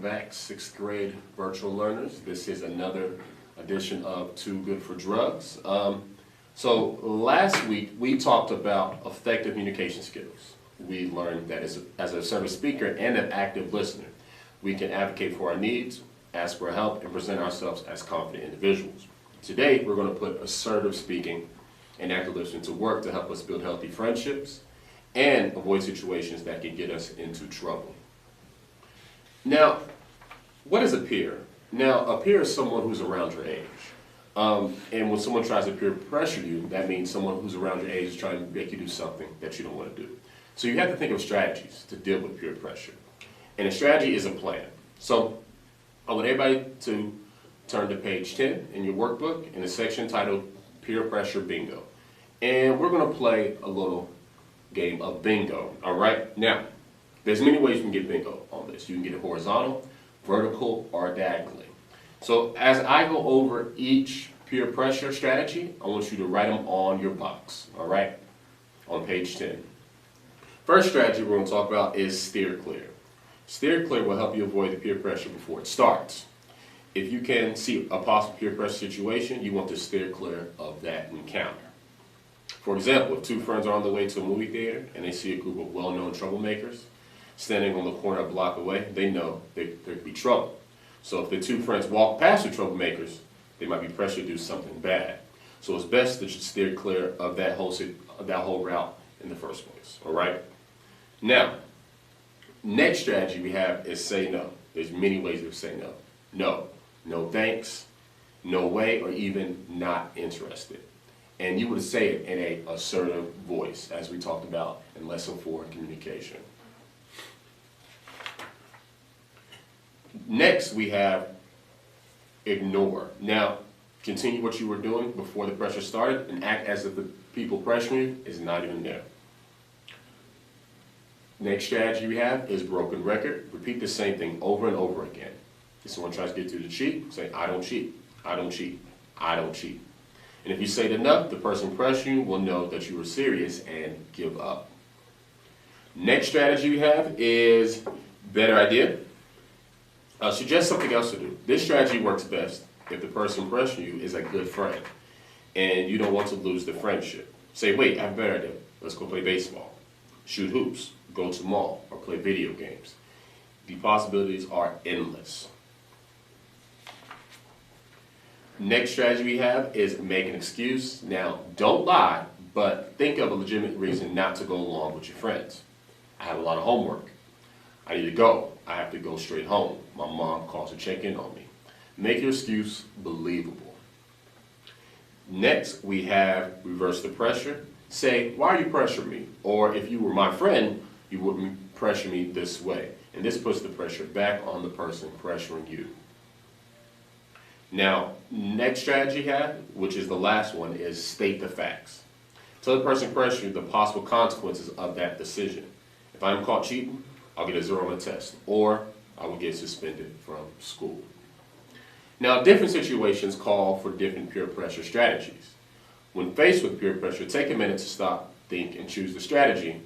back, 6th grade virtual learners. This is another edition of Too Good for Drugs. So last week we talked about effective communication skills. We learned that as an assertive speaker and an active listener, we can advocate for our needs, ask for help, and present ourselves as confident individuals. Today we're going to put assertive speaking and active listening to work to help us build healthy friendships and avoid situations that can get us into trouble. Now, what is a peer? Now, a peer is someone who's around your age. And when someone tries to peer pressure you, that means someone who's around your age is trying to make you do something that you don't want to do. So you have to think of strategies to deal with peer pressure. And a strategy is a plan. So I want everybody to turn to page 10 in your workbook in the section titled Peer Pressure Bingo. And we're going to play a little game of bingo, all right? Now, there's many ways you can get bingo on this. You can get it horizontal, vertical, or diagonally. So as I go over each peer pressure strategy, I want you to write them on your box, all right? On page 10. First strategy we're going to talk about is steer clear. Steer clear will help you avoid the peer pressure before it starts. If you can see a possible peer pressure situation, you want to steer clear of that encounter. For example, if two friends are on the way to a movie theater and they see a group of well-known troublemakers standing on the corner a block away, they know there could be trouble. So if the two friends walk past the troublemakers, they might be pressured to do something bad. So it's best to steer clear of that whole route in the first place, all right? Now, next strategy we have is say no. There's many ways to say no. No, no thanks, no way, or even not interested. And you would say it in an assertive voice, as we talked about in Lesson 4 in communication. Next, we have ignore. Now, continue what you were doing before the pressure started and act as if the people pressuring you is not even there. Next strategy we have is broken record. Repeat the same thing over and over again. If someone tries to get you to cheat, say, I don't cheat, I don't cheat, I don't cheat. And if you say it enough, the person pressuring you will know that you were serious and give up. Next strategy we have is better idea. Suggest something else to do. This strategy works best if the person pressuring you is a good friend and you don't want to lose the friendship. Say, wait, I have a better idea. Let's go play baseball, shoot hoops, go to the mall, or play video games. The possibilities are endless. Next strategy we have is make an excuse. Now, don't lie, but think of a legitimate reason not to go along with your friends. I have a lot of homework. I need to go. I have to go straight home. My mom calls to check in on me. Make your excuse believable. Next, we have reverse the pressure. Say, why are you pressuring me? Or if you were my friend, you wouldn't pressure me this way. And this puts the pressure back on the person pressuring you. Now, next strategy you have, which is the last one, is state the facts. Tell the person pressuring you the possible consequences of that decision. If I'm caught cheating, I'll get a 0 on the test, or I will get suspended from school. Now, different situations call for different peer pressure strategies. When faced with peer pressure, take a minute to stop, think, and choose the strategy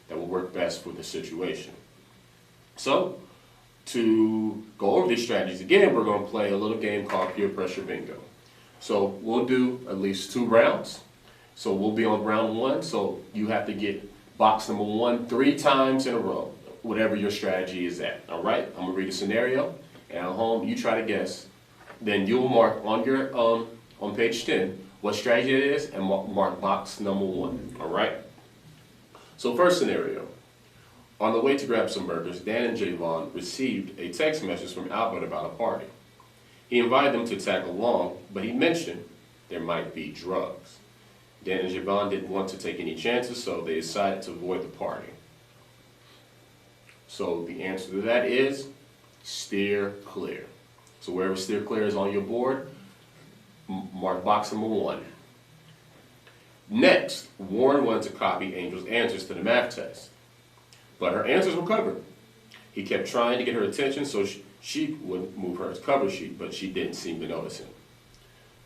that will work best for the situation. So, to go over these strategies again, we're going to play a little game called Peer Pressure Bingo. So we'll do at least 2 rounds. So we'll be on round 1, so you have to get box number 1 3 times in a row, whatever your strategy is at, all right? I'm going to read a scenario, and at home, you try to guess. Then you'll mark on your on page 10 what strategy it is and mark box number 1, all right? So first scenario. On the way to grab some burgers, Dan and Javon received a text message from Albert about a party. He invited them to tag along, but he mentioned there might be drugs. Dan and Javon didn't want to take any chances, so they decided to avoid the party. So the answer to that is steer clear. So wherever steer clear is on your board, mark box number 1. Next, Warren wanted to copy Angel's answers to the math test, but her answers were covered. He kept trying to get her attention so she would move her cover sheet, but she didn't seem to notice him.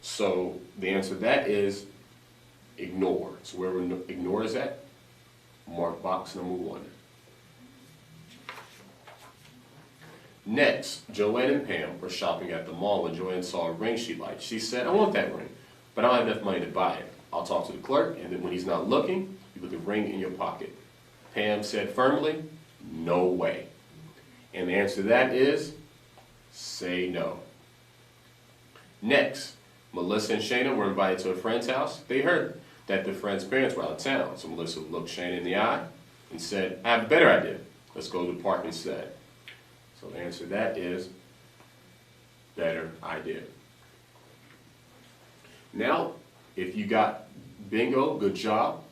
So the answer to that is ignore. So wherever ignore is at, mark box number 1. Next, Joanne and Pam were shopping at the mall when Joanne saw a ring she liked. She said, I want that ring, but I don't have enough money to buy it. I'll talk to the clerk, and then when he's not looking, you put the ring in your pocket. Pam said firmly, no way. And the answer to that is, say no. Next, Melissa and Shayna were invited to a friend's house. They heard that the friend's parents were out of town, so Melissa looked Shayna in the eye and said, I have a better idea. Let's go to the park instead. So the answer to that is, better idea. Now, if you got bingo, good job.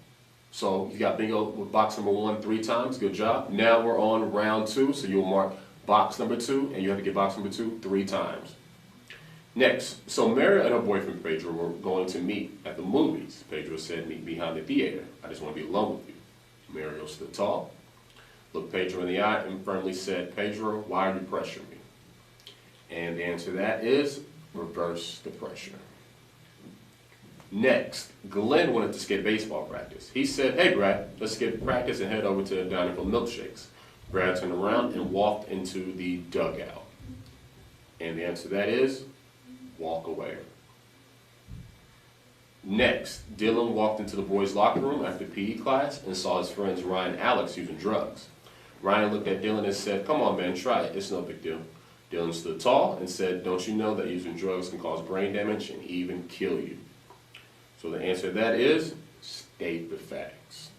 So you got bingo with box number 1 3 times, good job. Now we're on round 2, so you'll mark box number 2, and you have to get box number 2 3 times. Next, so Mary and her boyfriend Pedro were going to meet at the movies. Pedro said, meet behind the theater. I just want to be alone with you. Mario stood tall, looked Pedro in the eye, and firmly said, Pedro, why are you pressuring me? And the answer to that is, reverse the pressure. Next, Glenn wanted to skip baseball practice. He said, hey Brad, let's skip practice and head over to the diner for milkshakes. Brad turned around and walked into the dugout. And the answer to that is, walk away. Next, Dylan walked into the boys' locker room after PE class and saw his friends Ryan and Alex using drugs. Ryan looked at Dylan and said, come on man, try it, it's no big deal. Dylan stood tall and said, don't you know that using drugs can cause brain damage and even kill you? So the answer to that is, state the facts.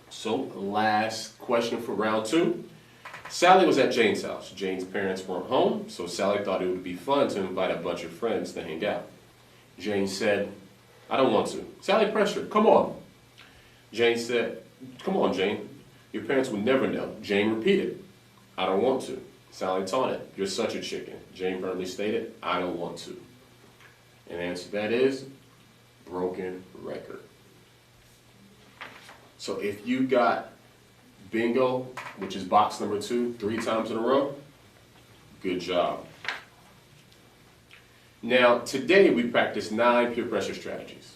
So last question for round 2. Sally was at Jane's house. Jane's parents weren't home, so Sally thought it would be fun to invite a bunch of friends to hang out. Jane said, I don't want to. Sally pressured, come on. Jane said, come on, Jane. Your parents would never know. Jane repeated, I don't want to. Sally taunted, you're such a chicken. Jane firmly stated, I don't want to. And the answer to that is, broken record. So if you got bingo, which is box number 2, 3 times in a row, good job. Now, today we practiced 9 peer pressure strategies.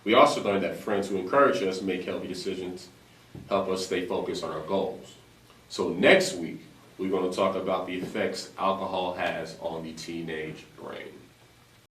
We also learned that friends who encourage us make healthy decisions help us stay focused on our goals. So next week, we're going to talk about the effects alcohol has on the teenage brain.